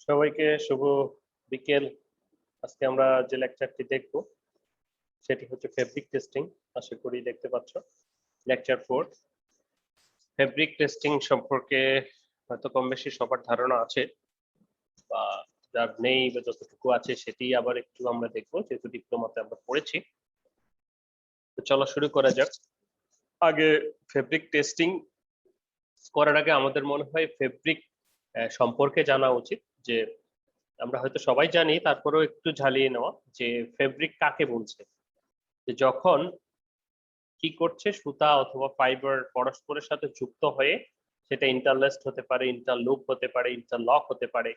সবাইকে শুভ বিকেল। আজকে আমরা যে লেকচারটি দেখব সেটি হচ্ছে ফেব্রিক টেস্টিং। আশা করি দেখতে পাচ্ছ লেকচার 4। ফেব্রিক টেস্টিং সম্পর্কে হয়তো কম বেশি সবার ধারণা আছে, বা যার নেই বা যতটুকু আছে সেটি আবার একটু আমরা দেখবো, যেহেতু ডিপ্লোমাতে আমরা পড়েছি। তো চলো শুরু করা যাক। আগে ফেব্রিক টেস্টিং করার আগে আমাদের মনে হয় ফেব্রিক সম্পর্কে জানা উচিত। যে আমরা হয়তো সবাই জানি, তারপরেও একটু ঝালিয়ে নেওয়া যে ফেব্রিক কাকে বলছে। যে যখন কি করছে, সুতা অথবা ফাইবার পরস্পরের সাথে যুক্ত হয়ে, সেটা ইন্টারলেসড হতে পারে, ইন্টারলুপ হতে পারে, ইন্টারলক হতে পারে,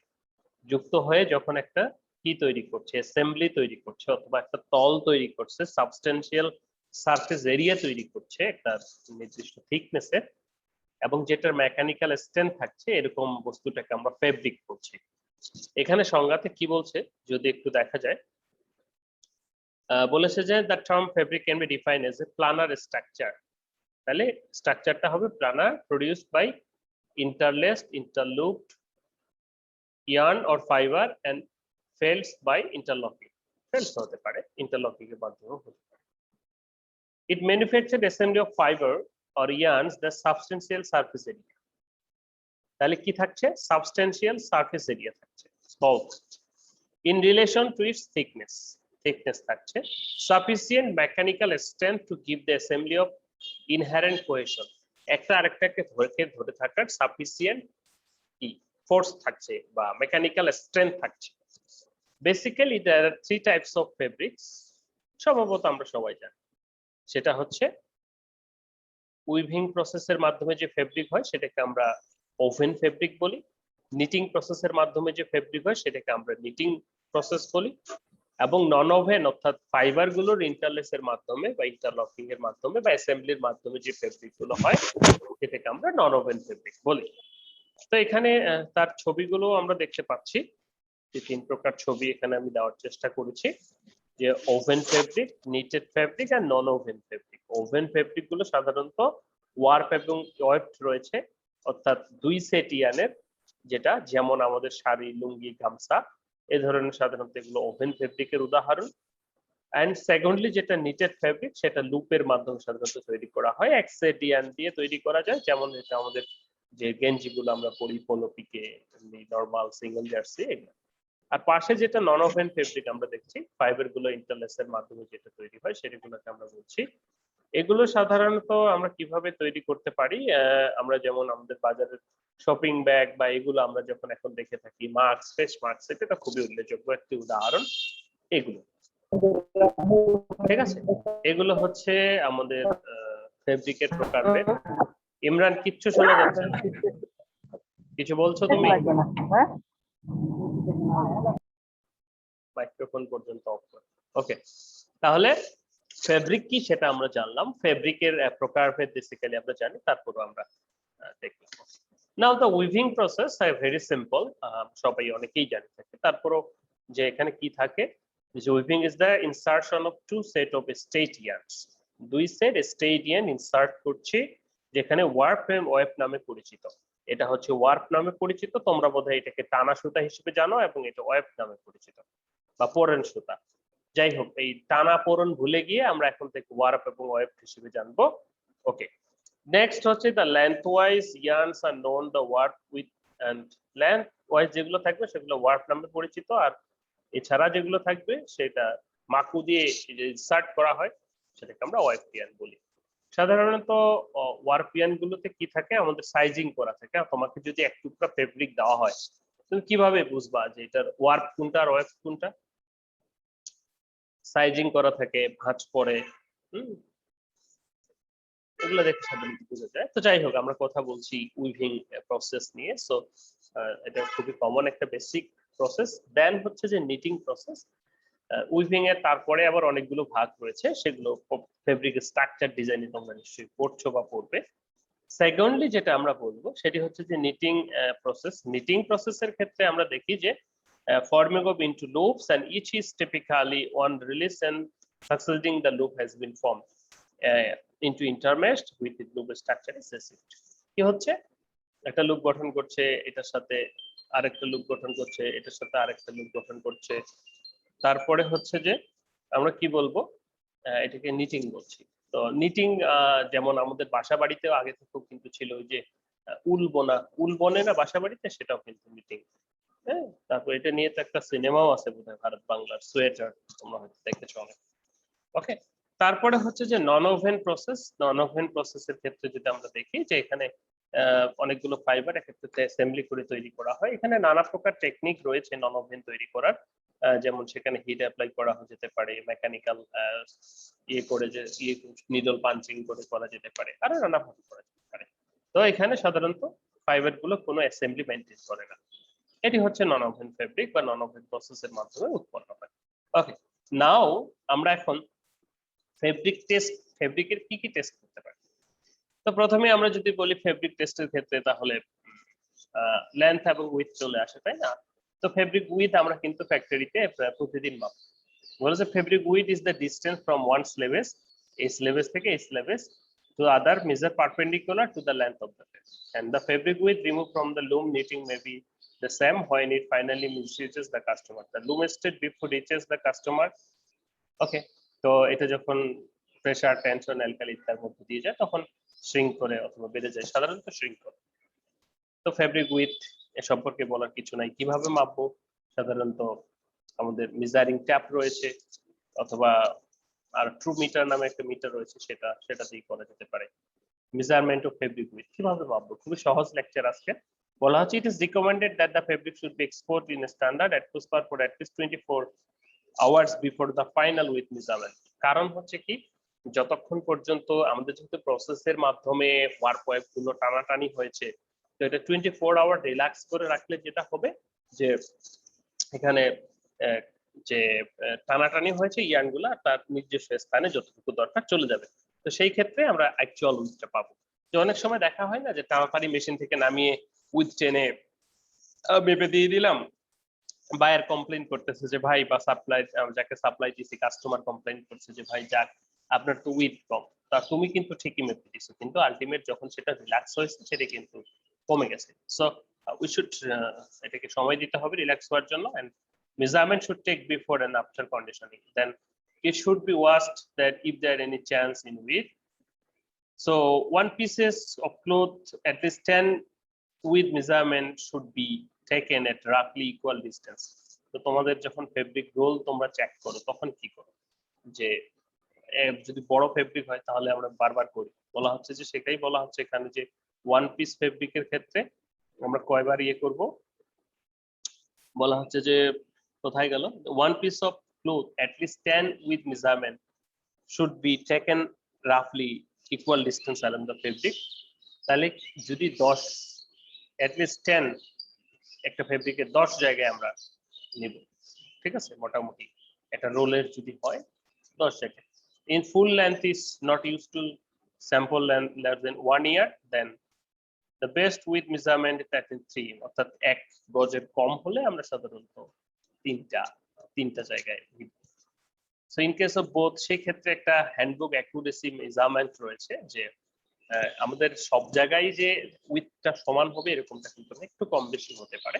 যুক্ত হয়ে যখন একটা কি তৈরি করছে, অ্যাসেম্বলি তৈরি করছে, অথবা একটা তল তৈরি করছে, সাবস্টেন্সিয়াল সারফেস এরিয়া তৈরি করছে একটা নির্দিষ্ট থিকনেসের, এবং যেটার মেকানিক্যাল স্ট্রেংথ থাকছে, এরকম বস্তুটাকে আমরা ফেব্রিক বলছি। এখানে সংজ্ঞাতে কি বলছে যদি একটু দেখা যায়, বলেছে যে the term fabric can be defined as a planar structure. তাহলে স্ট্রাকচারটা হবে planar, produced by interlaced, interlooped yarn or fiber and felts by interlocking. Felts হতে পারে, interlocking এর মাধ্যমে হতে পারে। It manufactured assembly of fiber or yarns the substantial surface area. তাহলে কি থাকছে? Substantial surface area থাকছে, small, in relation to its thickness. Thickness থাকছে, sufficient mechanical strength to give the assembly of inherent cohesion. একটা আরেকটাকে ধরে থাকার sufficient force থাকছে বা মেকানিক্যাল স্ট্রেংথ থাকছে। বেসিক্যালি देयर আর 3 টাইপস অফ ফেব্রিক্স, সম্ভবত আমরা সবাই জানি। সেটা হচ্ছে উইভিং প্রসেসের মাধ্যমে যে ফেব্রিক হয় সেটাকে আমরা ওভেন ফেব্রিক বলি, নিটিং প্রসেসের মাধ্যমে যে ফেব্রিক হয় সেটাকে আমরা নিটিং প্রসেস বলি, এবং নন ওভেন অর্থাৎ ফাইবার গুলোর ইন্টারলেসের মাধ্যমে বা ইন্টারলকিং এর মাধ্যমে বা অ্যাসেম্বলির মাধ্যমে যে ফেব্রিক গুলো হয় সেটাকে আমরা নন ওভেন ফেব্রিক বলি। তো এখানে তার ছবিগুলো আমরা দেখতে পাচ্ছি, যে 3 প্রকার ছবি এখানে আমি দেওয়ার চেষ্টা করেছি, যে ওভেন ফেব্রিক, নিটেড ফেব্রিক আর non woven fabric. Woven fabric গুলো সাধারণত ওয়ার্প এবং ওয়েবড রয়েছে, অর্থাৎ 2 সেট ইয়ানের, যেটা যেমন আমাদের শাড়ি, লুঙ্গি, গামছা, এই ধরনের সাধারণত এগুলো ওভেন ফেব্রিকের উদাহরণ। এন্ড সেকেন্ডলি যেটা নিটেড ফেব্রিক, সেটা লুপের মাধ্যমে সাধারণত তৈরি করা হয়, এক সেট ইয়ান দিয়ে তৈরি করা যায়, যেমন এটা আমাদের যে গেঞ্জিগুলো আমরা পরি, পোলো পিকে, নরমাল সিঙ্গেল জার্সি, এগুলো। আর পাশে যেটা নন ওভেন ফেব্রিক আমরা দেখছি, ফাইবার গুলো ইন্টারলেসের মাধ্যমে যেটা তৈরি হয় সেগুলোকে আমরা বলছি। এগুলো সাধারণত আমরা কিভাবে তৈরি করতে পারি, আমরা যেমন আমাদের বাজারের শপিং ব্যাগ বা এগুলো আমরা যখন এখন দেখে থাকি, মাস্ক, ফেস মাস্ক, এটা খুবই উল্লেখযোগ্য একটি উদাহরণ। এগুলো ঠিক আছে, এগুলো হচ্ছে আমাদের ফেব্রিকের প্রকারভেদ। ইমরান, কিচ্ছু শোনা যাচ্ছে না, কিছু বলছো তুমি? মাইক্রোফোন পর্যন্ত অফ করো। ওকে, তাহলে ফেব্রিক কি সেটা আমরা জানলাম, ফেব্রিকের প্রকারভেদ বেসিক্যালি আমরা জানি, তারপর আমরা দেখব। Now the weaving process I very simple, সবাই অনেকেই জানি থাকে, তারপরও যে এখানে কি থাকে, যে weaving is the insertion of 2 set of straight yarns. 2 set straight yarn insert করছি, যেখানে ওয়ার্প এবং ওয়েব নামে পরিচিত। এটা হচ্ছে ওয়ার্প নামে পরিচিত, তোমরা বোধহয় এটাকে টানা সুতা হিসেবে জানো, এবং এটা ওয়েব নামে পরিচিত বা পোরন সুতা। যাই হোক, এই টানা পোরন ভুলে গিয়ে আমরা এখন থেকে ওয়ার্প এবং ওয়েব হিসেবে জানবো। ওকে, নেক্সট হচ্ছে the lengthwise yarns are known the warp with and lengthwise যেগুলো থাকবে সেগুলো ওয়ার্প নামে পরিচিত, আর এছাড়া যেগুলো থাকবে সেটা মাকু দিয়ে ইনসার্ট করা হয়, সেটাকে আমরা ওয়েব ইয়ার্ন বলি। সাধারণত ওয়ার্পিয়ান গুলোতে কি থাকে, আমাদের সাইজিং করা থাকে। তোমাকে যদি এক টুকরা ফেব্রিক দেওয়া হয়, তুমি কিভাবে বুঝবা যে এটার ওয়ার্প কোনটা আর ওয়েব কোনটা? সাইজিং করা থাকে, ভাঁজ পড়ে, এগুলো দেখে সাধারণত বোঝা যায়। তো যাই হোক, আমরা কথা বলছি উইভিং প্রসেস নিয়ে। সো এটা খুবই কমন একটা বেসিক প্রসেস। দেন হচ্ছে যে নিটিং প্রসেস। উইভিং এর তারপরে আবার অনেকগুলো ভাগ রয়েছে, সেগুলো ফেব্রিক স্ট্রাকচার ডিজাইনে তোমরা নিশ্চয়ই পড়ছো বা পড়বে। সেকেন্ডলি যেটা আমরা বলবো সেটি হচ্ছে যে নিটিং প্রসেস। নিটিং প্রসেসের ক্ষেত্রে আমরা দেখি যে forming of into loops, and each is typically one release and succeeding the loop has been formed into intermeshed with the loop structure is received. কি হচ্ছে, একটা লুপ গঠন করছে, এটার সাথে আরেকটা লুপ গঠন করছে, এটার সাথে আরেকটা লুপ গঠন করছে। তারপরে হচ্ছে যে আমরা কি বলবো, এটাকে নিটিং বলছি। তো নিটিং যেমন আমাদের বাসা বাড়িতেও আগে থেকেও কিন্তু ছিল ওই যে উল বনে না বাসা বাড়িতে, সেটাও কিন্তু নিটিং। হ্যাঁ, তারপর এটা নিয়ে তো একটা সিনেমাও আছে বোধহয়, ভারত বাংলার, সোয়েটার, তোমরা হয়তো দেখেছো অনেক। ওকে, তারপরে হচ্ছে যে non woven process. Non woven প্রসেসের ক্ষেত্রে যদি আমরা দেখি যে এখানে অনেকগুলো ফাইবার একত্রে অ্যাসেম্বলি করে তৈরি করা হয়। এখানে নানা প্রকার টেকনিক রয়েছে নন ওভেন তৈরি করার, যেমন সেখানে হিট অ্যাপ্লাই করা যেতে পারে, মেকানিক্যাল ইয়ে করে যে নিডল পাঞ্চিং করে করা যেতে পারে, আরো নানা ভাবে করা যেতে পারে। তো এখানে সাধারণত ফাইবার গুলো কোনো অ্যাসেম্বলি মেনটেন করে না। এটি হচ্ছে নন ওভেন ফেব্রিক বা নন ওভেন প্রসেসের মাধ্যমে উৎপন্ন হয়। ওকে, নাও আমরা এখন ফেব্রিকের কি কি টেস্ট করতে পারি। তো প্রথমে আমরা যদি বলি ফেব্রিক টেস্টের ক্ষেত্রে, তাহলে লেন্থ এবং উইথ চলে আসে, তাই না? তো ফেব্রিক উইথ আমরা কিন্তু ফ্যাক্টরিতে প্রতিদিন মাপ বলেছে। Fabric width is the distance from one selvage, এই স্লেভেজ থেকে এই স্লেভেজ, to other measure perpendicular to the length of the thread, and the fabric width removed from the loom knitting may be the same when it finally reaches the customer. The loom state before reaches the customer. ওকে, তো এটা যখন pressure, tension, alkali তার মধ্যে দিয়ে যায় তখন shrink করে অথবা বেড়ে যায়, সাধারণত শ্রিঙ্ক করে। তো ফেব্রিক উইথ এ সম্পর্কে বলার কিছু নাই। কিভাবে মাপবো? সাধারণত আমাদের মেজারিং ট্যাপ রয়েছে, অথবা আর ট্রু মিটার নামে একটা মিটার রয়েছে, সেটা দিয়ে করা যেতে পারে। মেজারমেন্ট অফ ফেব্রিক উইথ কিভাবে মাপবো? খুবই সহজ লেকচার আজকে। বলা হচ্ছে it is recommended that the fabric should B export in standard at pushbar for at least 24 hours before the final width measurement. কারণ হচ্ছে কি, যতক্ষণ পর্যন্ত আমাদের যেহেতু প্রসেসের মাধ্যমে ওয়ার্ক ওয়েব গুলো টানাটানি হয়েছে, তো এটা 24 আওয়ার রিল্যাক্স করে রাখলে যেটা হবে যে এখানে যে টানাটানি হয়েছে ইয়ার্ন গুলা তার নিজস্ব স্থানে যতটুকু দরকার চলে যাবে। তো সেই ক্ষেত্রে আমরা অ্যাকচুয়াল উইথটা পাবো। যে অনেক সময় দেখা হয় না যে টানাটানি মেশিন থেকে নামিয়ে উইথ টেনে মেপে দিয়ে দিলাম, বায়ার কমপ্লেইন করতেছে যে ভাই, বা সাপ্লাই, যাকে সাপ্লাই দিছি কাস্টমার কমপ্লেইন করছে যে ভাই যাক আপনার তো উইথ কম। তা তুমি কিন্তু ঠিকই মেপে দিছো, কিন্তু আলটিমেট যখন সেটা রিল্যাক্স হয়েছে সেটা কিন্তু কমে গেছে। সো উই শুড এটাকে সময় দিতে হবে রিল্যাক্স হওয়ার জন্য, and measurement should take before and after conditioning. Then it should be washed that if there any chance in width. So one pieces of cloth at least 10 with measurement should be taken at roughly equal distance. তো তোমাদের যখন fabric role তোমরা check করো তখন কি করো, যে যদি বড় ফেব্রিক হয় তাহলে আমরা বারবার করি, বলা হচ্ছে যে সেটাই বলা হচ্ছে এখানে যে ওয়ান পিস ফেব্রিকের ক্ষেত্রে আমরা কয়বার ইয়ে করব, বলা হচ্ছে যে কোথায় গেল, one piece of cloth at least 10 with measurement should be taken roughly equal distance along the fabric. তাহলে যদি 10 at least 10 একটা ফেব্রিকের 10 জায়গায় আমরা নিব, ঠিক আছে, মোটামুটি একটা রোলের যদি হয় 10 জায়গায়। In full length is not used to sample length less than 1 year, then the best width measurement is at 3, অর্থাৎ 1 গজের কম হলে আমরা সাধারণত তিনটা জায়গায় নিব। So in case of both, সেই ক্ষেত্রে একটা হ্যান্ডবুক অ্যাকুরেসি মেজারমেন্ট রয়েছে, যে আমাদের সব জায়গায় যে উইথটা সমান হবে এরকমটা কিন্তু একটু কম বেশি হতে পারে।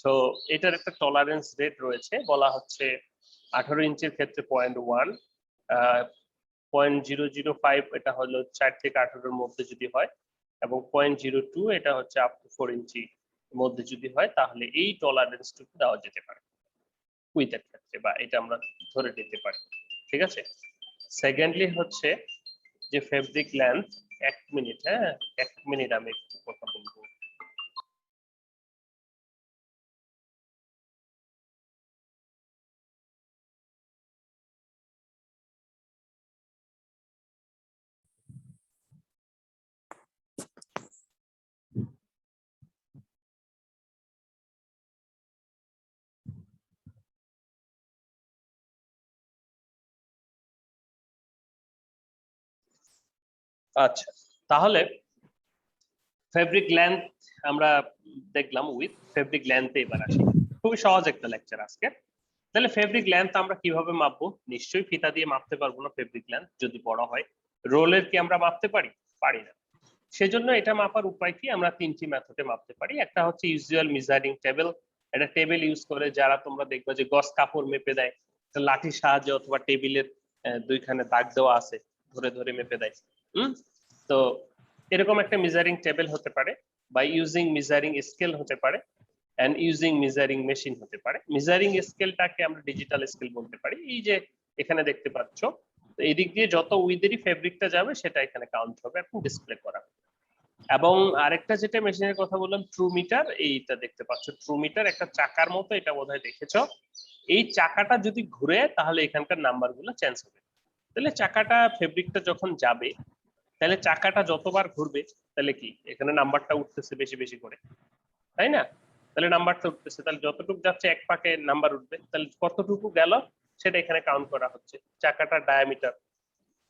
তো এটার একটা টলারেন্স রেট রয়েছে, বলা হচ্ছে 18 ইঞ্চির ক্ষেত্রে 0.1, 0.005 এটা হলো 4 থেকে 18 এর মধ্যে যদি হয়, এবং 0.02 এটা হচ্ছে আপ টু 4 ইঞ্চি মধ্যে যদি হয়, তাহলে এই টলারেন্সটুকু দেওয়া যেতে পারে উইথের ক্ষেত্রে, বা এটা আমরা ধরে নিতে পারি, ঠিক আছে। সেকেন্ডলি হচ্ছে যে ফেব্রিক লেন্থ, 1 মিনিট, হ্যাঁ 1 মিনিট আমি একটু কথা বলবো। আচ্ছা, তাহলে ফেব্রিক লেন্থ আমরা দেখলাম, উইথ ফেব্রিক লেন্থে এবার আসি। খুবই সহজ একটা লেকচার আজকে। তাহলে ফেব্রিক লেন্থ আমরা কিভাবে মাপবো? নিশ্চয়ই ফিতা দিয়ে মাপতে পারবো না ফেব্রিক লেন্থ যদি বড় হয়। রোলের কি আমরা মাপতে পারি? পারি না। সেজন্য এটা মাপার উপায় কি, আমরা তিনটি মেথডে মাপতে পারি। একটা হচ্ছে ইউজুয়াল মেজারিং টেবিল, এটা টেবিল ইউজ করে যারা তোমরা দেখবে যে গস কাপড় মেপে দেয়, লাঠির সাহায্যে অথবা টেবিলের দুইখানে দাগ দেওয়া আছে, ধরে ধরে মেপে দেয়। তো এরকম একটা মেজারিং টেবিল হতে পারে, বা ইউজিং মেজারিং স্কেল হতে পারে, এন্ড ইউজিং মেজারিং মেশিন হতে পারে। মেজারিং স্কেলটাকে আমরা ডিজিটাল স্কেল বলতে পারি। এই যে এখানে দেখতে পাচ্ছ, তো এই দিক দিয়ে যত উইদেরই ফেব্রিকটা যাবে সেটা এখানে কাউন্ট হবে এবং ডিসপ্লে করা হবে। এবং আরেকটা যেটা মেশিনের কথা বললাম, ট্রু মিটার, এইটা দেখতে পাচ্ছ, ট্রু মিটার একটা চাকার মতো, এটা বোধহয় দেখেছো। এই চাকাটা যদি ঘুরে তাহলে এখানকার নাম্বারগুলো চেঞ্জ হবে। তাহলে চাকাটা ফেব্রিকটা যখন যাবে, তাহলে চাকাটা যতবার ঘুরবে তাহলে কি এখানে নাম্বারটা উঠতেছে বেশি বেশি করে, তাই না? তাহলে নাম্বারটা উঠতেছে, তাহলে যতটুকু যাচ্ছে এক পাকে নাম্বার উঠবে, তাহলে কতটুকু গেল সেটা এখানে কাউন্ট করা হচ্ছে, চাকাটার ডায়ামিটার।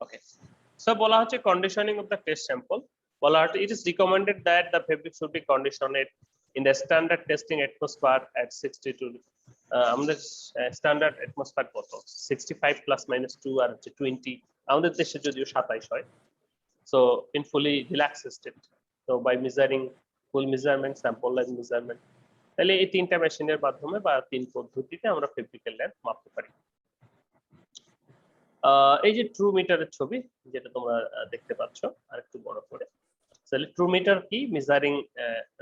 ওকে, সো বলা হচ্ছে conditioning of the test sample. বলা হচ্ছে it is recommended that the fabric should be conditioned in the standard testing atmosphere at 62। আমাদের স্ট্যান্ডার্ড অ্যাটমসফিয়ার কত, 65 প্লাস মাইনাস 2 আর হচ্ছে 20, আমাদের দেশে যদিও 27 হয়। So in fully relax state, তো by measuring full measurement, sample line measurement, তাহলে এই তিনটা মেশিনের মাধ্যমে বা তিন পদ্ধতিতে আমরা ফেব্রিকের লেন্থ মাপতে পারি। এই যে ট্রু মিটারের ছবি যেটা তোমরা দেখতে পাচ্ছ আর একটু বড় করে, তাহলে ট্রু মিটার কি, measuring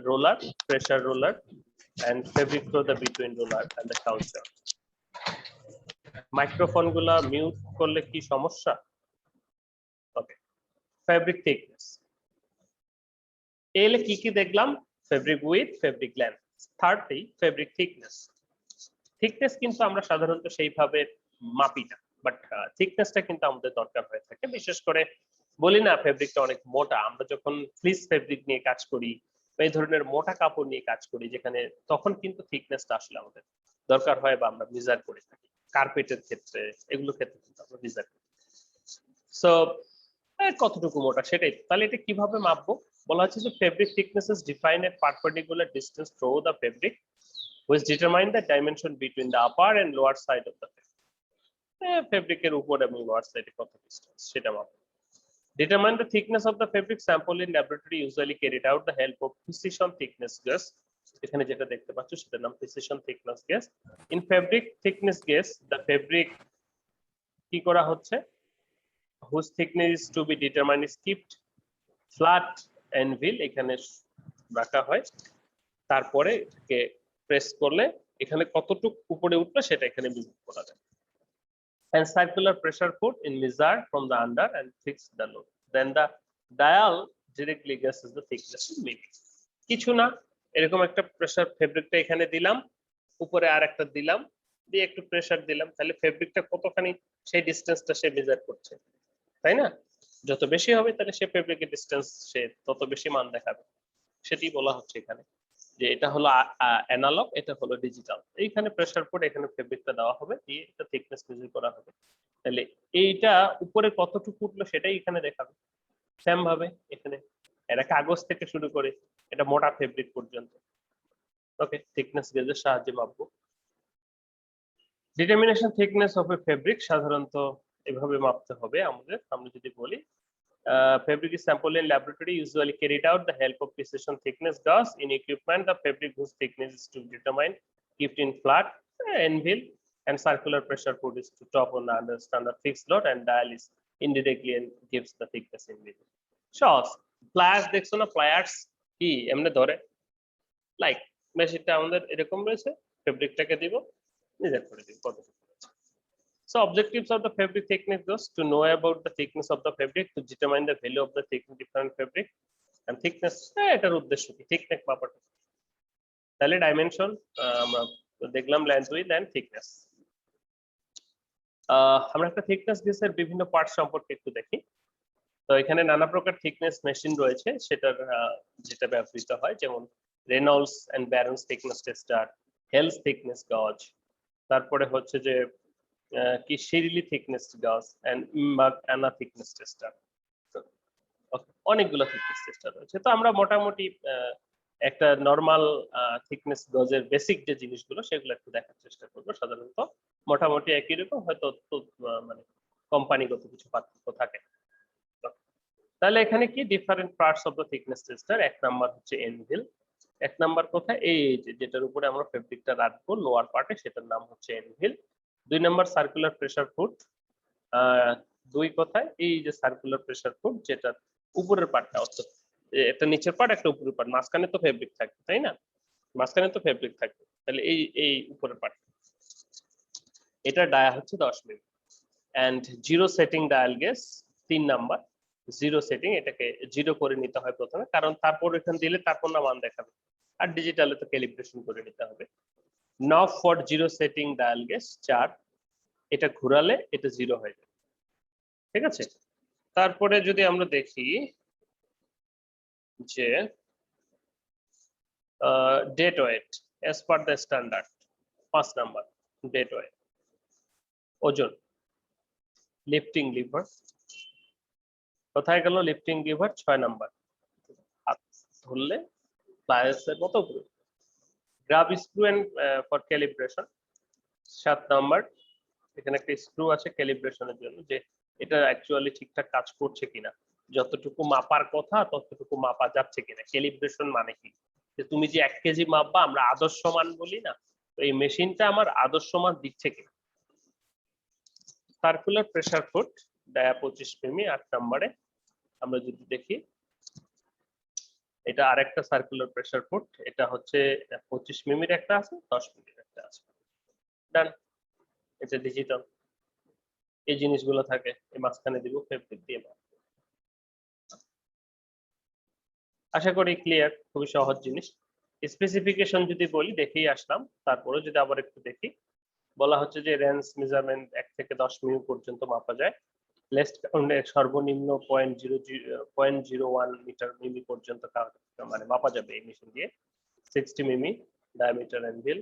roller, pressure roller and fabric through the between roller and the counter. Microphone গুলা মিউট করলে কি সমস্যা? ওকে, ফেব্রিক থিকনেস এলে কি কি দেখলাম, fabric with, fabric length, thirdly fabric thickness. Thickness কিন্তু আমরা সাধারণত সেইভাবে মাপি না, বাট থিকনেসটা কিন্তু আমাদের দরকার হয়ে থাকে। বিশেষ করে বলি না ফেব্রিকটা অনেক মোটা, আমরা যখন ফ্লিস ফেব্রিক নিয়ে কাজ করি বা এই ধরনের মোটা কাপড় নিয়ে কাজ করি যেখানে, তখন কিন্তু থিকনেসটা আসলে আমাদের দরকার হয় বা আমরা মেজার করে থাকি। কার্পেটের ক্ষেত্রে, এগুলো ক্ষেত্রে কিন্তু আমরা মেজার করি। সো কতটুকু মোটা সেটাই। তাহলে এটা কিভাবে মাপবো? বলা হচ্ছে যে fabric thickness is defined at perpendicular distance through the fabric which determine the dimension between the upper and lower side of the fabric. ফেব্রিকের উপর এবং লোয়ার সাইডে কত ডিসটেন্স সেটা মাপবো। Determine the thickness of the fabric sample in laboratory usually carried out the help of precision thickness gauge. এখানে যেটা দেখতে পাচ্ছ সেটার নাম precision thickness gauge. In fabric thickness gauge, the fabric কি করা হচ্ছে, whose thickness is to be determined is kept flat anvil এখানে রাখা হয়, তারপরে এটাকে প্রেস করলে এখানে কতটুকু উপরে উঠবে সেটা এখানে মেজার করা যায়। And circular pressure put in measure from the under and fix the load. Then the dial directly guesses the thickness in mm. কিছু না, এরকম একটা প্রেসার ফেব্রিকটা এখানে দিলাম, উপরে আর একটা দিলাম, দিয়ে একটু প্রেসার দিলাম, তাহলে ফেব্রিকটা কতখানি সেই ডিসটেন্সটা সে মেজার করছে, তাই না? যত বেশি হবে তাহলে সে ফেব্রিকের ডিসটেন্স সে তত বেশি মান দেখাবে। সেটি বলা হচ্ছে এখানে যে এটা হলো অ্যানালগ, এটা হলো ডিজিটাল। এইখানে প্রেসার পড়ে এখানে ফেব্রিকটা দেওয়া হবে, দিয়ে এটা থিকনেস মেজার করা হবে। তাহলে এইটা উপরে কতটুকু উঠলো সেটাই এখানে দেখাবে। সেম ভাবে এখানে এটা কাগজ থেকে শুরু করে এটা মোটা ফেব্রিক পর্যন্ত, ওকে, থিকনেস গেজের সাহায্যে মাপবো। Determination thickness of a fabric সাধারণত এভাবে মাপতে হবে আমাদের। আমরা যদি বলি fabric is sampled in laboratory usually carried out the help of precision thickness gauge. In equipment, the fabric whose thickness is to determine kept in flat anvil and circular pressure put is to top on the under standard fixed load and dial is indirectly and gives the thickness in meter. Shows pliers দেখছো না, pliers কি এমনি ধরে, like মেশিনটা আমাদের এরকম রয়েছে, ফেব্রিকটাকে দিব, মেজার করে দিব কতটুকু। So objectives of the fabric thickness goes to know about the thickness of the fabric to determine the value of the thickness different fabric and thickness এটার উদ্দেশ্য কি, thickness মাপাটা। তাহলে ডাইমেনশন আমরা দেখলাম লেন্থ উইথ এন্ড থিকনেস। আমরা একটা thickness গেজের বিভিন্ন পার্ট সম্পর্কে একটু দেখি। তো এখানে নানা প্রকার থিকনেস মেশিন রয়েছে, সেটার যেটা ব্যবহৃত হয়, যেমন Reynolds and Barrons thickness tester, Hales thickness gauge, তারপরে হচ্ছে যে কি শিরলি থিকনেস গজ এন্ড আনা থিকনেস টেস্টার, অনেকগুলো থিকনেস টেস্টার রয়েছে। তো আমরা মোটামুটি একটা নরমাল থিকনেস গজের বেসিক যে জিনিসগুলো সেগুলো একটু দেখার চেষ্টা করবো। সাধারণত মোটামুটি একই রকম, হয়তো মানে কোম্পানিগত কিছু পার্থক্য থাকে। তাহলে এখানে কি different parts of the thickness tester. এক নাম্বার হচ্ছে এনভিল, এক নাম্বার কোথায় এই যে যেটার উপরে আমরা ফেব্রিকটা রাখবো লোয়ার পার্টে সেটার নাম হচ্ছে এনভিল। দুই নাম্বার সার্কুলার প্রেসার ফুট, দুই কোথায় এই যে সার্কুলার প্রেসার ফুট যেটা উপরের পার্টটা, অর্থাৎ একটা নিচের পার্ট একটা উপরের পার্ট, মাঝখানে তো ফেব্রিক থাকবে তাই না, মাঝখানে তো ফেব্রিক থাকবে, তাহলে এই এই উপরের পার্ট এটা ডায়া হচ্ছে 10 milli. And zero setting dial gauge 3 number, zero setting, এটাকে জিরো করে নিতে হয় প্রথমে, কারণ তারপর এখানে দিলে তারপর না মান দেখাবে, আর ডিজিটালে তো ক্যালিব্রেশন করে নিতে হবে। নব for zero setting dial gauge 4, এটা ঘোরালে এটা জিরো হয়ে যাবে, ঠিক আছে। তারপরে যদি আমরা দেখি যে dead weight as per the standard 5 number dead weight. ওজন, লিফটিং লিভার কোথায় গেল, লিফটিং লিভার 6 নাম্বার, হাত ধরলে প্লায়ার্সের মতো ঘুরে। Grub screw and for calibration 7 number, এখানে একটা স্ক্রু আছে ক্যালিব্রেশনের জন্য যে এটা অ্যাকচুয়ালি ঠিকঠাক কাজ করছে কিনা, যতটুকু মাপার কথা ততটুকু মাপা যাচ্ছে কিনা। ক্যালিব্রেশন মানে কি, যে তুমি যে 1 কেজি মাপবা আমরা আদর্শ মান বলি না, তো এই মেশিনটা আমার আদর্শ মান দিচ্ছে কিনা। সার্কুলার প্রেসার ফুট ডায়া 25 মিমি 8 নম্বরে, আমরা যদি দেখি এটা আরেকটা সার্কুলার প্রেসার ফুট, এটা হচ্ছে 25 মিমির একটা আছে 10 মিমির একটা আছে। ডান, এটা ডিজিটাল, এই জিনিসগুলো থাকে, এই মাঝখানে দিব ফেব্রিক দিয়ে মাপ। আশা করি ক্লিয়ার, খুবই সহজ জিনিস। স্পেসিফিকেশন যদি বলি দেখেই আসলাম, তারপরে যদি আবার একটু দেখি, বলা হচ্ছে যে রেঞ্জ মেজারমেন্ট 1 থেকে 10 মিমি পর্যন্ত মাপা যায়। লেস্ট কাউন্টে সর্বনিম্ন 0.01 মিটার মিমি পর্যন্ত মানে মাপা যাবে এই মেশিন দিয়ে। 60 মিমি ডায়ামিটার অ্যানভিল,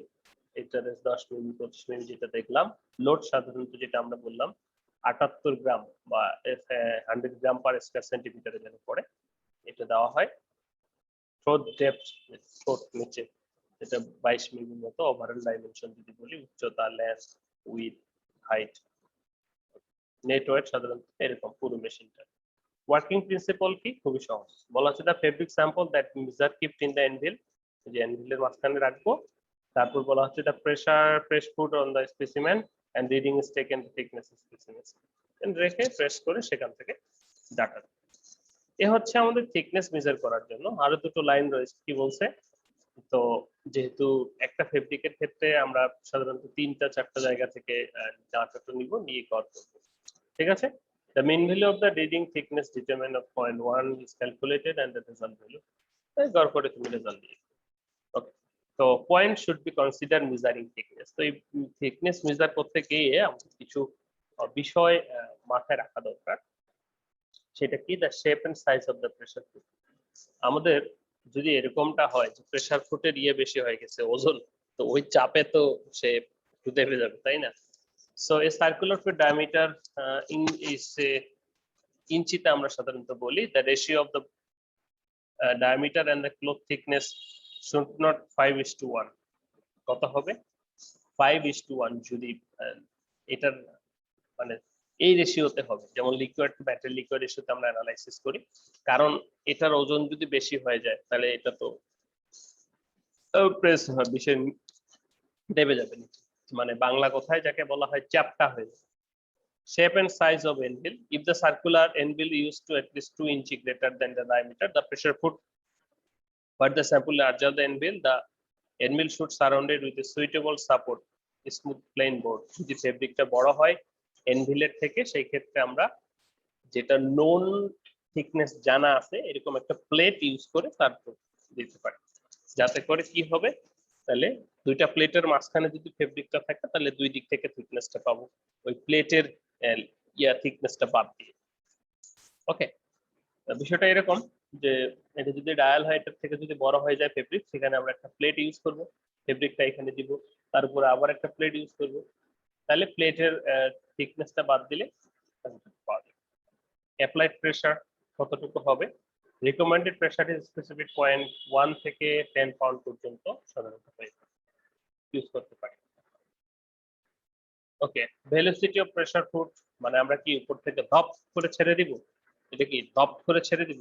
এটা 10 মিমি 25 মিমি যেটা দেখলাম। লোড সাধারণত যেটা আমরা বললাম 78 গ্রাম বা 100 গ্রাম পার স্কয়ার সেন্টিমিটারে যেন পড়ে, এটা দেওয়া হয়। থ্রোট ডেপথ, থ্রোট নিচে এটা 22 মিলির মতো। ওভারঅল ডাইমেনশন যদি বলি, উচ্চতা, length, width, height, net weight সাধারণত এরকম পুরো মেশিনটা। ওয়ার্কিং প্রিন্সিপাল কি, খুবই সহজ। বলা হচ্ছে the fabric sample that measure kept in the anvil, যে এনভিলের মাঝখানে রাখবো। তারপর বলা হচ্ছে the press foot on the specimen and reading is taken the thickness specimen, রেখে প্রেস করে সেখান থেকে ডাটা। এ হচ্ছে আমাদের থিকনেস মেজার করার জন্য। আরো দুটো লাইন রয়েছে, কি বলছে, তো যেহেতু একটা ফেব্রিকের ক্ষেত্রে আমরা সাধারণত 3টা-4টা জায়গা থেকে ডাটাটা নিব, নিয়ে কর করব, ঠিক আছে। The mean value of the reading thickness determined of 0.1 is calculated and the result value গড় করে তুমি রেজাল্ট দিয়ে। ওকে, তো point should be consider measuring thickness. তো এই থিকনেস মেজার করতে গিয়ে আমাদের কিছু বিষয় মাথায় রাখা দরকার। সেটা কি, the shape and size of the pressure foot. আমাদের যদি এরকমটা হয় যে প্রেসার ফুটের বেশি হয়ে গেছে ওজন, তো ওই চাপে তো সে দেবে যাবে, তাই না। So a circular foot diameter in is ইঞ্চিতে আমরা সাধারণত বলি the ratio of the diameter and the cloth thickness should not 5:1। কত হবে, 5:1। যদি এটার মানে এই রেশিওতে হবে, যেমন লিকুইড টু ব্যাটারি লিকুইড রেশিওতে আমরা অ্যানালাইসিস করি, কারণ এটার ওজন যদি বেশি হয়ে যায় তাহলে এটা তো প্রেস হয় বিষয় দেবে যাবে, মানে বাংলা কথায় যাকে বলা হয় চ্যাপ্টা হয়ে যায়। Shape and size of anvil. If the circular anvil used to at least 2 inches greater than the diameter, the pressure foot, but the sample larger the anvil should surrounded with a suitable support, a smooth plain board. যদি ফেব্রিকটা বড় হয় এনভিলের থেকে, সেই ক্ষেত্রে আমরা যেটা known thickness জানা আছে এরকম একটা প্লেট ইউজ করে তারপর দিতে পারি, যাতে করে কি হবে, তাহলে দুইটা প্লেটের মাঝখানে যদি ফেব্রিকটা থাকে তাহলে দুই দিক থেকে থিকনেসটা পাবো, ওই প্লেটের থিকনেসটা বাদ দিয়ে। ওকে, বিষয়টা এরকম যে এটা যদি ডায়াল হয় এটার থেকে যদি বড় হয়ে যায় ফেব্রিক, সেখানে আমরা একটা প্লেট ইউজ করব, ফেব্রিকটা এখানে দিব, তারপরে আবার একটা প্লেট ইউজ করব, তাহলে প্লেটের থিকনেসটা বাদ দিলে পাওয়া যাবে। অ্যাপ্লাইড প্রেসার কতটুকু হবে, রিকমেন্ডেড প্রেসার ইজ স্পেসিফিক 0.1 থেকে 10 পাউন্ড পর্যন্ত সাধারণত ইউজ করতে পারি। ওকে, ভেলোসিটি অফ প্রেসার ফুট মানে আমরা কি উপর থেকে ধপ করে ছেড়ে দিব, এটা কি ধপ করে ছেড়ে দিব,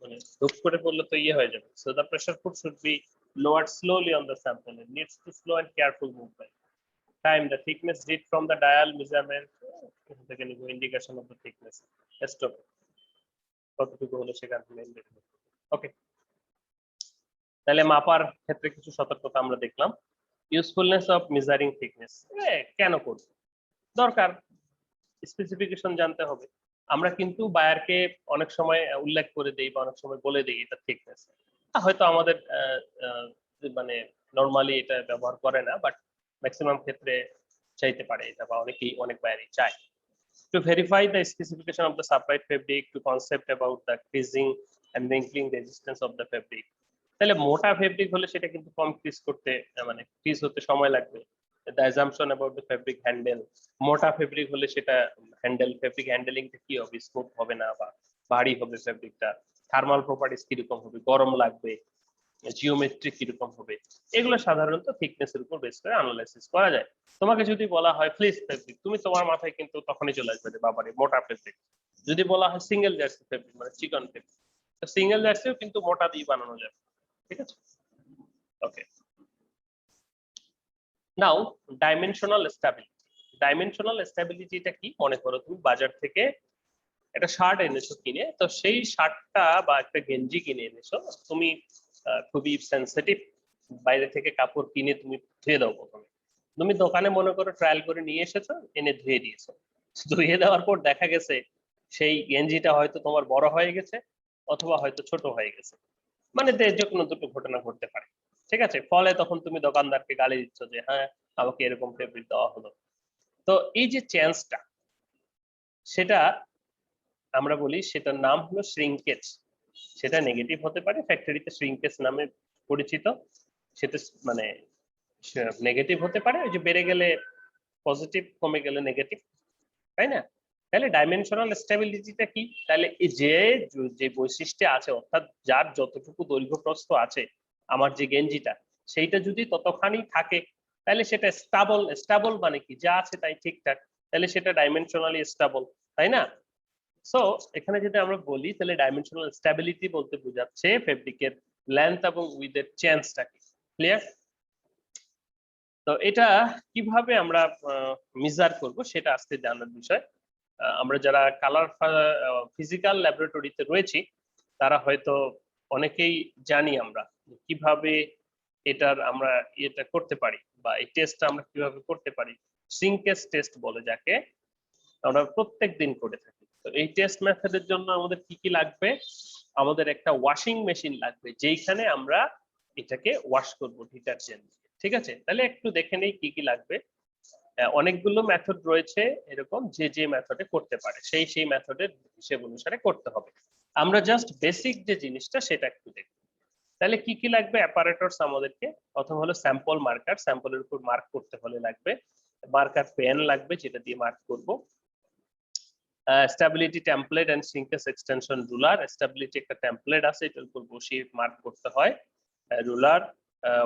মানে ধপ করে পড়লে তো ইয়ে হয়ে যাবে। So the pressure food should be lowered slowly on the sample. It needs to slow and careful movement. Time, the thickness read from the dial measurement, indication of the thickness. Stop. কতটুকু হলো সেখান থেকে। ওকে, তাহলে মাপার ক্ষেত্রে কিছু সতর্কতা আমরা দেখলাম। ইউজফুলনেস অফ মেজারিং থিকনেস, কেন করব, দরকার, স্পেসিফিকেশন জানতে হবে। আমরা কিন্তু বায়ারকে অনেক সময় উল্লেখ করে দেই বা অনেক সময় বলে দেই এটা থিকনেস, হয়তো আমাদের মানে নরমালি এটা ব্যবহার করে না, বাট ম্যাক্সিমাম ক্ষেত্রে চাইতে পারে এটা, বা অনেক বায়ারই চায়। To verify the specification of the supplied fabric, to concept about the creasing and wrinkling resistance of the fabric. তাহলে মোটা ফেব্রিক হলে সেটা কিন্তু কম ক্রিজ করতে, মানে ক্রিজ হতে সময় লাগবে। The assumption about the fabric handle, মোটা ফেব্রিক হলে সেটা ফেব্রিক হ্যান্ডেলিংটা কি হবে, স্মুথ হবে না বা ভারী হবে ফেব্রিকটা, থার্মাল প্রপার্টিস কিরকম হবে, গরম লাগবে, জিওমেট্রি কিরকম হবে, এগুলো সাধারণত থিকনেসের উপর বেস করে অ্যানালাইসিস করা যায়। তোমাকে যদি বলা হয় ফ্লিস ফেব্রিক, তুমি তোমার মাথায় কিন্তু তখনই চলে আসবে যে বাবারে মোটা ফেব্রিক। যদি বলা হয় সিঙ্গেল জার্সি ফেব্রিক মানে চিকন ফেব্রিক, তো সিঙ্গেল জার্সিও কিন্তু মোটা দিয়ে বানানো যাবে, ঠিক আছে। ওকে, নাও ডাইমেনশনাল স্ট্যাবিলিটি। ডাইমেনশনাল স্ট্যাবিলিটিটা কি, মনে করো তুমি বাজার থেকে একটা শার্ট এনেছো কিনে, তো সেই শার্টটা বা একটা গেঞ্জি কিনে এনেছো, তুমি খুবই সেন্সিটিভ, বাইরে থেকে কাপড় কিনে তুমি ধুয়ে দাও প্রথমে, তুমি দোকানে মনে করো ট্রায়াল করে নিয়ে এসেছো, এনে ধুয়ে দিয়েছো, ধুয়ে দেওয়ার পর দেখা গেছে সেই গেঞ্জিটা হয়তো তোমার বড় হয়ে গেছে অথবা হয়তো ছোট হয়ে গেছে, মানে যে কোনো দুটো ঘটনা ঘটতে পারে, ঠিক আছে। ফলে তখন তুমি দোকানদারকে গালি দিচ্ছ যে হ্যাঁ আমাকে এরকম ফেব্রিক দেওয়া হলো। তো এই যে চেঞ্জটা, সেটা আমরা বলি সেটার নাম হলো শ্রিঙ্কেজ। সেটা নেগেটিভ হতে পারে, ফ্যাক্টরিতে শ্রিঙ্কেজ নামে পরিচিত, সেটা মানে নেগেটিভ হতে পারে, ওই যে বেড়ে গেলে পজিটিভ, কমে গেলে নেগেটিভ, তাই না। তাহলে ডাইমেনশনাল স্টেবিলিটিটা কি, তাহলে এই যে বৈশিষ্ট্য আছে, অর্থাৎ যার যতটুকু দৈর্ঘ্য প্রস্থ আছে আমার যে গেঞ্জিটা, সেইটা যদি ততখানি থাকে তাহলে সেটা স্টেবল। স্টেবল মানে কি, যা আছে তাই ঠিকঠাক, তাহলে সেটা ডাইমেনশনালি স্টেবল, তাই না। সো এখানে যদি আমরা বলি তাহলে ডাইমেনশনাল স্টেবিলিটি বলতে বোঝাচ্ছে ফেব্রিকের লেন্থ এবং উইথের চেঞ্জটাকে। ক্লিয়ার? তো এটা কিভাবে আমরা মেজার করব সেটা আজকে জানার বিষয়। আমরা যারা কালার ফিজিক্যাল ল্যাবরেটরিতে রয়েছি তারা হয়তো অনেকেই জানি আমরা কিভাবে এটার আমরা এটা করতে পারি, বা এই টেস্টটা আমরা কিভাবে করতে পারি। শ্রিঙ্কেজ টেস্ট বলে যাকে, আমরা প্রত্যেক দিন করে থাকি। তো এই টেস্ট মেথডের জন্য আমাদের কি কি লাগবে, আমাদের একটা ওয়াশিং মেশিন লাগবে যেখানে আমরা এটাকে ওয়াশ করব ডিটারজেন্ট, ঠিক আছে। তাহলে একটু দেখে নেই কি কি লাগবে। অনেকগুলো মেথড রয়েছে এরকম, যে মেথডে করতে পারে সেই মেথডের হিসেব অনুসারে করতে হবে। আমরা জাস্ট বেসিক যে জিনিসটা সেটা একটু দেখব। তাহলে কি কি লাগবে, অ্যাপারেটরস আমাদেরকে, প্রথম হলো স্যাম্পল মার্কার, স্যাম্পলের উপর মার্ক করতে হলে লাগবে মার্কার পেন লাগবে যেটা দিয়ে মার্ক করব। Stability template and shrinkage extension ruler, stability একটা টেমপ্লেট আছে এটার উপর বসিয়ে মার্ক করতে হয়, ruler,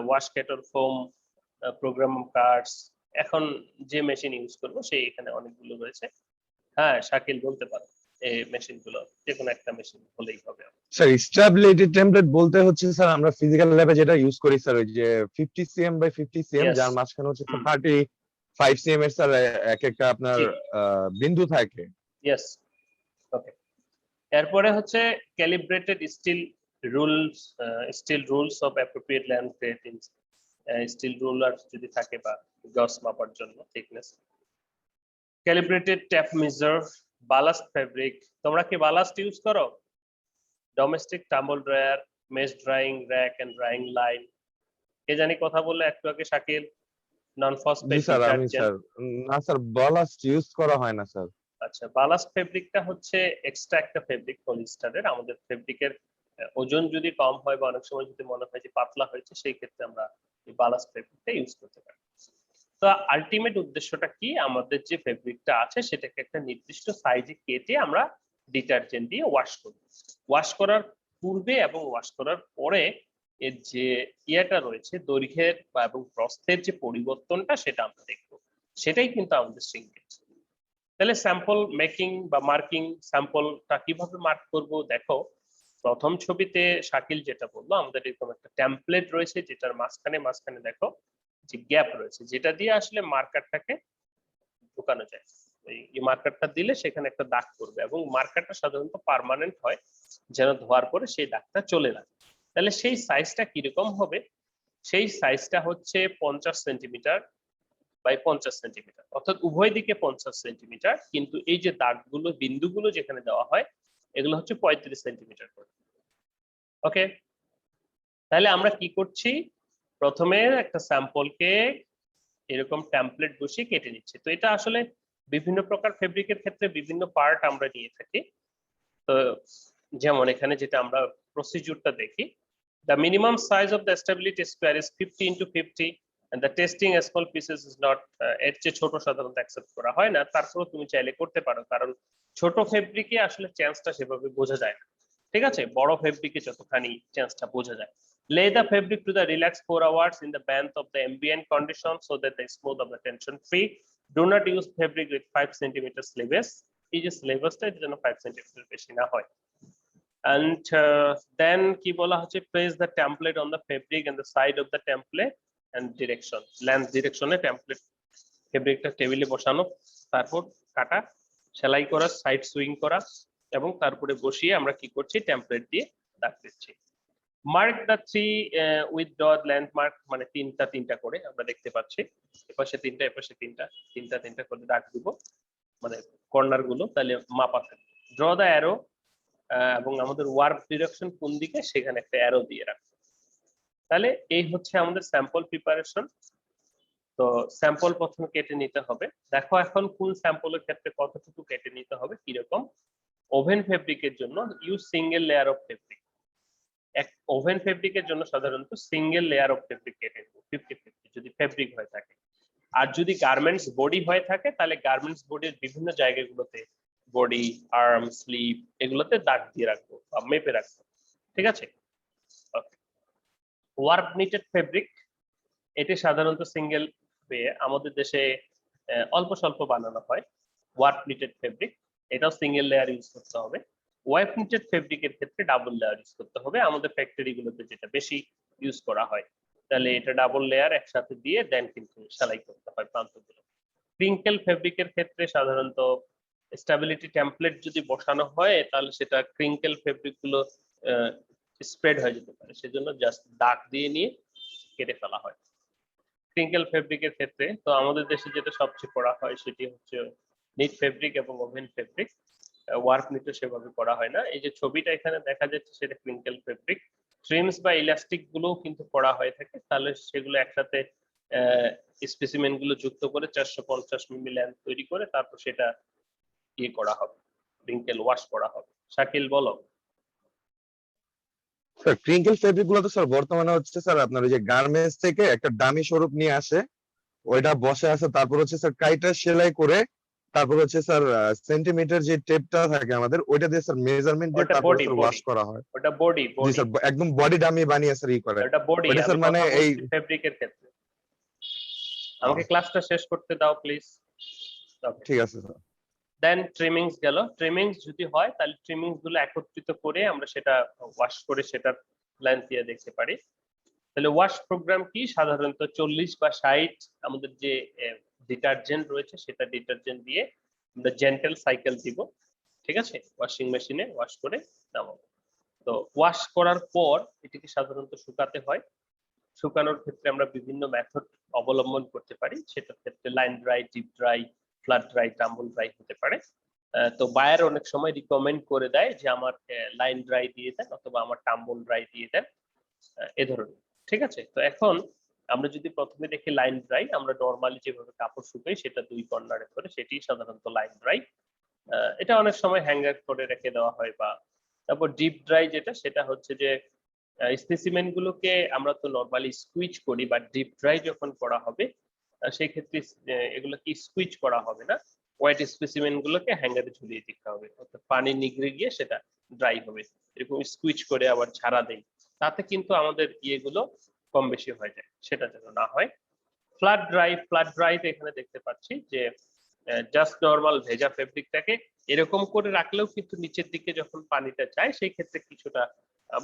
wascator FOM, program cards. এখন যে মেশিন ইউজ করব সেই এখানে অনেকগুলো রয়েছে। হ্যাঁ শাকিল বলতে পারো, এই মেশিনগুলো যে কোনো একটা মেশিন হলেই হবে। স্যার স্টেবিলিটি টেমপ্লেট বলতে হচ্ছে স্যার আমরা ফিজিক্যাল ল্যাবে যেটা ইউজ করি স্যার, ওই যে 50 cm বাই 50 cm, Yes. যার মাঝখানে হচ্ছে 35 cm এর স্যার এক একটা আপনার বিন্দু থাকে। Yes, okay. এরপরে হচ্ছে calibrated steel rules of appropriate length grading, steel ruler যদি থাকে বা গস মাপার জন্য thickness. Calibrated tape measure, ballast fabric, তোমরা কি বালাস্ট ইউজ করো? Domestic tumble dryer, mesh drying rack and drying line. কে জানি কথা বললে একটু আগে শাকিল, নন ফসফেট ডিটারজেন্ট। না স্যার বালাস্ট ইউজ করা হয় না স্যার। আচ্ছা, বালাস্ট ফেব্রিকটা হচ্ছে এক্সট্রা একটা ফেব্রিক পলিস্টারের। আমাদের ফেব্রিকের ওজন যদি কম হয় বা অনেক সময় যদি মনে হয় যে পাতলা হয়েছে, সেই ক্ষেত্রে আমরা এই বালাস্ট ফেব্রিকটা ইউজ করতে পারি। তো আলটিমেট উদ্দেশ্যটা কি, আমাদের যে ফেব্রিকটা আছে সেটাকে একটা নির্দিষ্ট সাইজে কেটে আমরা ডিটারজেন্ট দিয়ে ওয়াশ করব। ওয়াশ করার পূর্বে এবং ওয়াশ করার পরে এর যে ইয়েটা রয়েছে দৈর্ঘ্যের বা এবং প্রস্থের যে পরিবর্তনটা সেটা আমরা দেখব, সেটাই কিন্তু আমাদের শ্রিঙ্কেজ। তাহলে স্যাম্পল মেকিং বা মার্কিং, স্যাম্পলটা কিভাবে মার্ক করব দেখো। প্রথম ছবিতে শাকিল যেটা বললো, আমাদের এরকম একটা টেমপ্লেট রয়েছে যেটার মাঝখানে দেখো যে গ্যাপ রয়েছে, যেটা দিয়ে আসলে মার্কারটাকে ঢুকানো যায়। এই মার্কারটা দিলে সেখানে একটা দাগ পড়বে, এবং মার্কারটা সাধারণত পার্মানেন্ট হয়, যেন ধোয়ার পরে সেই দাগটা চলে না। তাহলে সেই সাইজটা কিরকম হবে? সেই সাইজটা হচ্ছে 50 সেন্টিমিটার বাই 50 সেন্টিমিটার, অর্থাৎ উভয় দিকে 50 সেন্টিমিটার, কিন্তু এই যে দাগগুলো, বিন্দুগুলো যেখানে দেওয়া হয়, এগুলো হচ্ছে 35 সেন্টিমিটার করে। ওকে, তাহলে আমরা কি করছি? প্রথমে একটা স্যাম্পলকে এরকম টেমপ্লেট বসিয়ে কেটে নিচ্ছি। তো এটা আসলে বিভিন্ন প্রকার ফেব্রিকের ক্ষেত্রে বিভিন্ন পার্ট আমরা নিয়ে থাকি। তো যেমন এখানে যেটা আমরা প্রসিডিউরটা দেখি, the minimum size of the stability square is 50 into 50 and the testing small pieces is not এর চেয়ে ছোট সাধারণত অ্যাকসেপ্ট করা হয় না। তারপরেও তুমি চাইলে করতে পারো, কারণ ছোট ফেব্রিকে আসলে চেঞ্জটা সেভাবে বোঝা যায় না। ঠিক আছে, বড় ফেব্রিকে যতখানি চেঞ্জটা বোঝা যায়। Lay the fabric to the relaxed 4 hours in the bath of the ambient condition so that the smooth of the tension free. Do not use fabric with 5 cm sleeves. এই যে স্লিভসটা, এটা যেন 5 সেন্টিমিটার বেশি না হয়। And then কি বলা হচ্ছে, place the template on the fabric and the side of the template and direction, length direction A template ফেব্রিকটা টেবিলে বসানো, তারপর কাটা, সেলাই করা, সাইড সুইং করা, এবং তারপরে বসিয়ে আমরা কি করছি, টেমপ্লেট দিয়ে দাগ দিচ্ছি। Mark the 3 with dot length mark, মানে তিনটা করে আমরা দেখতে পাচ্ছি, এপাশে তিনটা এপাশে তিনটা করে দাগ দিব, মানে কর্নার গুলো, তাহলে মাপা থাকবে। ড্র দ্য অ্যারো, এবং আমাদের ওয়ার্ক ডিরেকশন কোন দিকে সেখানে একটা অ্যারো দিয়ে রাখবো। তাহলে এই হচ্ছে আমাদের স্যাম্পল প্রিপারেশন। তো স্যাম্পল প্রথমে কেটে নিতে হবে। দেখো এখন কোন স্যাম্পলের ক্ষেত্রে কতটুকু কেটে নিতে হবে কিরকম। ওভেন ফেব্রিকের জন্য use single layer of fabric. এক ওভেন ফেব্রিকের জন্য সাধারণত সিঙ্গেল লেয়ার অফ ফেব্রিক কেটে নেব 50-50 যদি ফেব্রিক হয়ে থাকে। আর যদি গার্মেন্টস বডি হয়ে থাকে, তাহলে গার্মেন্টস বডির বিভিন্ন জায়গাগুলোতে, বডি, আর্ম, স্লিভ, এগুলোতে দাগ দিয়ে রাখবো বা মেপে রাখবো। ঠিক আছে, ওয়ার্ক নিটেড ফেব্রিক, এটি সাধারণত সিঙ্গেল পেয়ে আমাদের দেশে অল্প স্বল্প বানানো হয়। ওয়ার্ক নিটেড ফেব্রিক, এটাও সিঙ্গেল লেয়ার ইউজ করতে হবে। ওয়াইপ নিটেড ফেব্রিকের ক্ষেত্রে ডাবল লেয়ার ইউজ করতে হবে, আমাদের ফ্যাক্টরিগুলোতে যেটা বেশি ইউজ করা হয়। তাহলে এটা ডাবল লেয়ার একসাথে দিয়ে দেন কিন্তু সেলাই করতে হয় প্রান্তগুলো। ক্রিঙ্কেল ফেব্রিকের ক্ষেত্রে সাধারণত স্টেবিলিটি টেমপ্লেট যদি বসানো হয়, তাহলে সেটা ক্রিঙ্কেল ফেব্রিক গুলো স্প্রেড হয়ে যেতে পারে, সেজন্য জাস্ট দাগ দিয়ে নিয়ে কেটে ফেলা হয়। ক্রিঙ্কেল ফেব্রিকের ক্ষেত্রে তো আমাদের দেশে যেটা সবচেয়ে করা হয় সেটি হচ্ছে নিট ফেব্রিক এবং ওভেন ফেব্রিক। ওয়ার্ক নিটে সেভাবে করা হয় না। এই যে ছবিটা এখানে দেখা যাচ্ছে সেটা ক্রিঙ্কেল ফেব্রিক। ট্রিমস বা ইলাস্টিক গুলো কিন্তু করা হয়ে থাকে, তাহলে সেগুলো একসাথে স্পেসিমেন গুলো যুক্ত করে 450 মিমি লেন্থ তৈরি করে তারপর সেটা ইয়ে করা হবে, ক্রিঙ্কেল ওয়াশ করা হবে। শাকিল বলো। স্যার ক্রিঙ্কেল ফেব্রিক গুলো তো স্যার বর্তমানে হচ্ছে স্যার আপনার ওই যে গার্মেন্টস থেকে একটা ডামি স্বরূপ নিয়ে আসে, ওইটা বসে আছে, তারপর হচ্ছে স্যার কাইটা সেলাই করে, তারপর হচ্ছে স্যার সেন্টিমিটার যে টেপটা থাকে আমাদের, ওইটা দিয়ে স্যার মেজারমেন্ট দিয়ে ওটা তারপর বডি, স্যার ওয়াশ করা হয়। ওটা বডি জি স্যার, একদম বডি ডামি বানিয়ে স্যার ই করে। ওটা বডি। ওইটা আমি স্যার মানে কথা এই বলছি ফেব্রিকের ক্ষেত্রে। আমাকে ক্লাসটা শেষ করতে দাও প্লিজ। ঠিক আছে স্যার। দেন ট্রিমিংস গেল। ট্রিমিংস যদি হয় তাহলে ট্রিমিংস গুলো একত্রিত করে আমরা সেটা ওয়াশ করে সেটার লেন্থ দিয়ে দেখতে পারি। তাহলে ওয়াশ প্রোগ্রাম কি? সাধারণত 40 বা 60 আমাদের যে ডিটারজেন্ট রয়েছে সেটা ডিটারজেন্ট দিয়ে আমরা জেন্টাল সাইকেল দিব। ঠিক আছে, ওয়াশিং মেশিনে ওয়াশ করে নামাবো। তো ওয়াশ করার পর এটিকে সাধারণত শুকাতে হয়। শুকানোর ক্ষেত্রে আমরা বিভিন্ন মেথড অবলম্বন করতে পারি, সেটার ক্ষেত্রে line dry, deep dry, flat dry, tumble dry হতে পারে। তো বায়ার অনেক সময় রিকমেন্ড করে দেয় যে আমার লাইন ড্রাই দিয়ে দেন অথবা আমার টাম্বল ড্রাই দিয়ে দেন, এ ধরনের। ঠিক আছে, তো এখন আমরা যদি প্রথমে দেখি লাইন ড্রাই, আমরা নরমালি যেভাবে কাপড় শুকাই সেটা দুই কর্নারে ধরে, সেটি সাধারণত লাইন ড্রাই। এটা অনেক সময় হ্যাঙ্গার করে রেখে দেওয়া হয়। বা তারপর ডিপ ড্রাই যেটা, সেটা হচ্ছে যে স্পেসিমেন গুলোকে আমরা তো নরমালি স্কুইচ করি, বা ডিপ ড্রাই যখন করা হবে সেই ক্ষেত্রে এগুলোকে স্কুইচ করা হবে না, ওয়েট স্পেসিমেন গুলোকে হ্যাঙ্গারে ঝুলিয়ে দিতে হবে, অর্থাৎ পানি নিগড়ে গিয়ে সেটা ড্রাই হবে। এরকম স্কুইচ করে আবার ঝাড়া দেই, তাতে কিন্তু আমাদের ইয়েগুলো কম বেশি হয়ে যায়, সেটা যেন না হয়। ফ্ল্যাট ড্রাই, ফ্ল্যাট ড্রাইতে এখানে দেখতে পাচ্ছি যে জাস্ট নরমাল ভেজা ফেব্রিকটাকে এরকম করে রাখলেও কিন্তু নিচের দিকে যখন পানিটা যায় সেই ক্ষেত্রে কিছুটা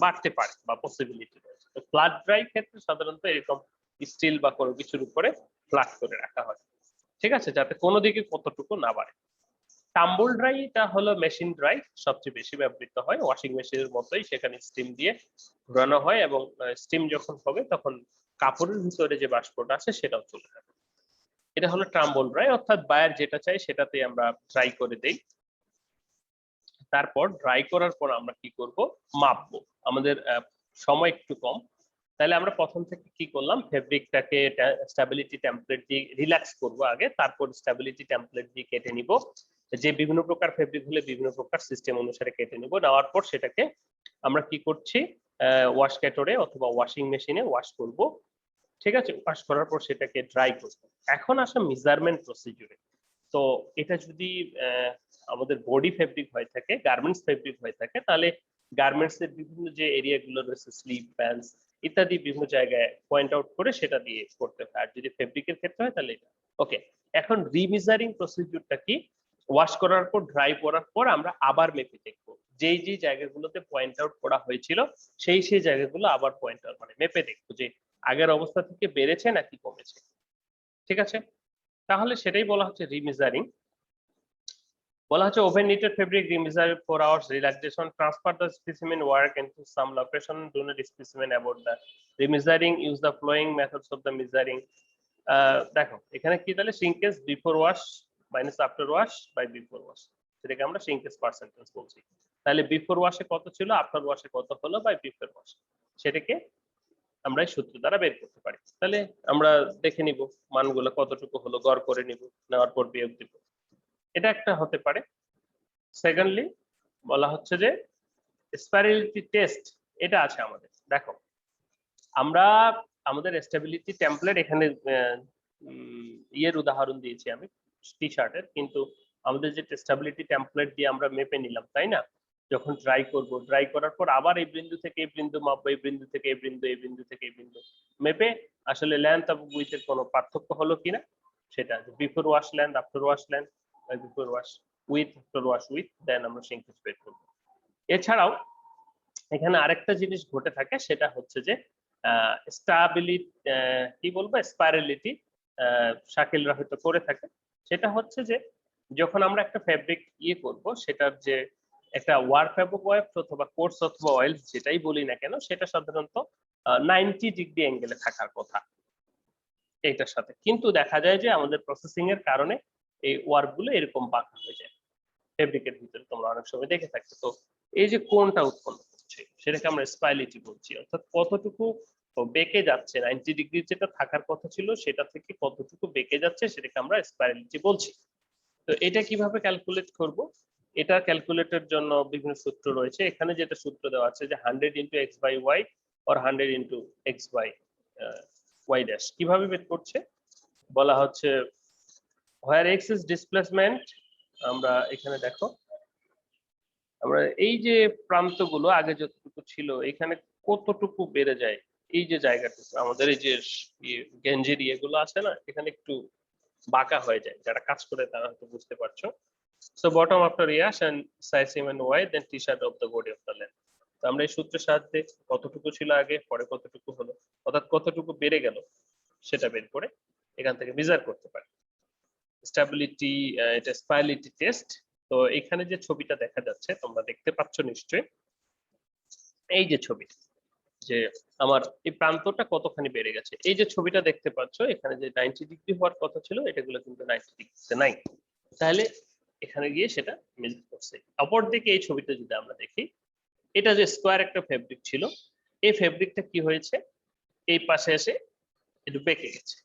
বাড়তে পারে বা পসিবিলিটি রয়েছে। তো ফ্ল্যাট ড্রাই ক্ষেত্রে সাধারণত এরকম স্টিল বা কোনো কিছুর উপরে ফ্ল্যাট করে রাখা হয়, ঠিক আছে, যাতে কোনো দিকে কতটুকু না বাড়ে। টাম্বল ড্রাই এটা হলো মেশিন ড্রাই, সবচেয়ে বেশি ব্যবহৃত হয় ওয়াশিং মেশিনের মতোই, সেখানে স্টিম দিয়ে ঘোরানো হয় এবং স্টিম যখন হবে তখন কাপড়ের ভিতরে যে বাষ্পটা আছে সেটাও চলে যাবে। এটা হলো টাম্বল ড্রাই, অর্থাৎ বায়ার যেটা চাই সেটাতে আমরা ড্রাই করে দেই। তারপর ড্রাই করার পর আমরা কি করব, মাপবো। আমাদের সময় একটু কম, তাহলে আমরা প্রথম থেকে কি করলাম, ফেব্রিকটাকে স্টেবিলিটি টেমপ্লেট দিয়ে রিল্যাক্স করব আগে, তারপর স্টেবিলিটি টেমপ্লেট দিয়ে কেটে নিব। যে বিভিন্ন প্রকার ফেব্রিক হলে বিভিন্ন প্রকার সিস্টেম অনুসারে কেটে নিব, নেওয়ার পর সেটাকে আমরা কি করছি, ওয়াশ ক্যাটরে অথবা ওয়াশিং মেশিনে ওয়াশ করব, ঠিক আছে। ওয়াশ করার পর সেটাকে ড্রাই করব। এখন আসা মেজারমেন্ট প্রসিডিউরে, তো এটা যদি আমাদের বডি ফেব্রিক হয়ে থাকে, গার্মেন্টস ফেব্রিক হয়ে থাকে, তাহলে গার্মেন্টস এর বিভিন্ন যে এরিয়া গুলো রয়েছে, স্লিভ, প্যান্টস ইত্যাদি বিভিন্ন জায়গায় পয়েন্ট আউট করে সেটা দিয়ে করতে হয়। আর যদি ফেব্রিকের ক্ষেত্রে হয় তাহলে এটা ওকে। এখন রিমেজারিং প্রসিডিউরটা কি, ওয়াশ করার পর ড্রাই করার পর আমরা আবার মেপে দেখবো, যেই যে জায়গাগুলোতে পয়েন্ট আউট করা হয়েছিল সেই সেই জায়গাগুলো আবার পয়েন্ট আউট মানে মেপে দেখবো যে আগের অবস্থা থেকে বেড়েছে নাকি কমেছে, ঠিক আছে। তাহলে সেটাই বলা হচ্ছে রিমেজারিং। বলা হচ্ছে woven knitted fabric remeasure 4 hours relaxation transfer the specimen work into some location do not specimen about the remeasuring use the flowing methods of the measuring। দেখো এখানে কি তাহলে shrinkage before wash minus after wash by before wash, সেটাকে আমরা shrinkage percentage বলছি। তাহলে before ওয়াশে কত ছিল, আফটার ওয়াশে কত হলো বাই বিফোর ওয়াশ, সেটাকে আমরা এই সূত্র দ্বারা বের করতে পারি। তাহলে আমরা দেখে নিব মানগুলো কতটুকু হলো, গড় করে নিব, নেওয়ার পর বিয়োগ দিব, এটা একটা হতে পারে। সেকেন্ডলি বলা হচ্ছে যে স্প্যারিলিটি টেস্ট, এটা আছে আমাদের। দেখো আমরা আমাদের স্টেবিলিটি টেমপ্লেট এখানে ইয়ের উদাহরণ দিয়েছি আমি টি শার্টের, কিন্তু আমাদের যে স্টেবিলিটি টেমপ্লেট দিয়ে আমরা মেপে নিলাম, তাই না, যখন ড্রাই করব, ড্রাই করার পর আবার এই বিন্দু থেকে এই বিন্দু মাপবো, এই বিন্দু থেকে এই বিন্দু, এই বিন্দু থেকে এই বিন্দু মেপে আসলে লেন্থ এবং উইথের কোনো পার্থক্য হলো কিনা সেটা, before wash length, after wash length, before wash width, after wash width, then আমরা শ্রিঙ্কেজ বের করব। এছাড়াও এখানে আরেকটা জিনিস ঘটে থাকে, সেটা হচ্ছে যে স্টেবিলিটি কি বলবো, স্পাইরালিটি শাকিলরা হয়তো করে থাকে। সেটা হচ্ছে যে যখন আমরা একটা ফেব্রিক ইয়ে করব, সেটার যে একটা ওয়ার ফেব্রিক ওয়েব অথবা কোর্স অথবা অয়েল যেটাই বলি না কেন, সেটা সাধারণত 90 ডিগ্রি অ্যাঙ্গেলে থাকার কথা এইটার সাথে, কিন্তু দেখা যায় যে আমাদের প্রসেসিং এর কারণে এই ওয়ার্ক গুলো এরকম বাঁকা হয়ে যায় ফেব্রিকের ভিতরে, তোমরা অনেক সময় দেখে থাকছো। তো এই যে কোণটা উৎপন্ন করছে সেটাকে আমরা স্পাইরালিটি বলছি, অর্থাৎ কতটুকু বেঁকে যাচ্ছে, 90 ডিগ্রি যেটা থাকার কথা ছিল সেটা থেকে কতটুকু বেঁকে যাচ্ছে সেটাকে আমরা স্পাইরালিটি বলছি। তো এটা কিভাবে ক্যালকুলেট করব, এটা ক্যালকুলেটের জন্য বিভিন্ন সূত্র রয়েছে। এখানে যেটা সূত্র দেওয়া আছে যে 100 into x by y or 100 into x by y dash, কিভাবে বের করছে বলা হচ্ছে where x is displacement, আমরা এখানে দেখো আমরা এই যে প্রান্তগুলো আগে যতটুকু ছিল এখানে কতটুকু বেড়ে যায়, এই যে জায়গাটুকু আমাদের এই যে গেঞ্জির ইয়েগুলো আছে না, এখানে একটু বাঁকা হয়ে যায়, যারা কাজ করে তারা হয়তো বুঝতে পারছো। So bottom after yash and size m and y then t-shirt of the body of the length। তো আমরা এই সূত্রের সাহায্যে কতটুকু ছিল আগে, পরে কতটুকু হলো, অর্থাৎ কতটুকু বেড়ে গেল সেটা বের করে এখান থেকে মেজার করতে পারি। স্টেবিলিটি, এটা স্পাইরালিটি টেস্ট। তো এখানে যে ছবিটা দেখা যাচ্ছে তোমরা দেখতে পাচ্ছ নিশ্চয়ই, এই যে ছবি, যে আমার এই প্রান্তটা কতখানি বেড়ে গেছে, এই যে ছবিটা দেখতে পাচ্ছ এখানে যে 90 ডিগ্রি হওয়ার কথা ছিল এটাগুলো কিন্তু 90 ডিগ্রিতে নাই, তাহলে এখানে গিয়ে সেটা মেজার করছে। অপর দিকে এই ছবিটা যদি আমরা দেখি, এটা যে স্কোয়ার একটা ফেব্রিক ছিল, এই ফেব্রিকটা কি হয়েছে, এই পাশে এসে একটু বেঁকে গেছে,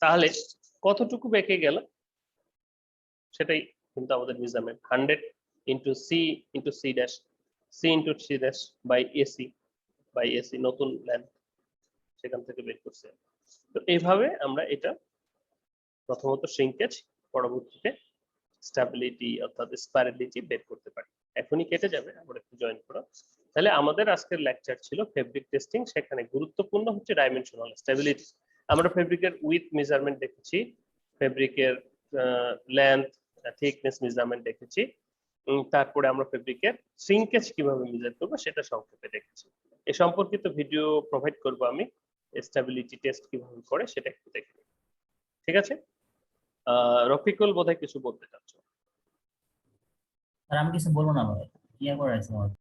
তাহলে কতটুকু বেঁকে গেল সেটাই কিন্তু আমাদের measurement. 100 into c into c dash, c into c dash by ac by ac, নতুন লেন্থ সেখান থেকে বের করছে। তো এইভাবে আমরা এটা প্রথমত শ্রিঙ্কেজ, পরবর্তীতে স্টেবিলিটি অর্থাৎ স্পাইরালিটি বের করতে পারি। এখনই কেটে যাবে, আমরা একটু জয়েন করো। তাহলে আমাদের আজকের লেকচার ছিল ফেব্রিক টেস্টিং, সেখানে গুরুত্বপূর্ণ হচ্ছে ডাইমেনশনাল স্টেবিলিটি। আমরা ফেব্রিকের উইথ মেজারমেন্ট দেখেছি, ফেব্রিকের লেন্থ, থিকনেস মেজারমেন্ট দেখেছি। তারপরে আমরা ফেব্রিকের শ্রিঙ্কেজ কিভাবে মেজার করবো সেটা সংক্ষেপে দেখেছি। এ সম্পর্কিত ভিডিও প্রোভাইড করব আমি, স্টেবিলিটি টেস্ট কিভাবে করে সেটা একটু দেখে নিন। ঠিক আছে, রফিকুল বোধহয় কিছু বলতে চাচ্ছ। স্যার আমি কিছু বলবো না ভাই, ক্লিয়ার করে রাখছি আমার।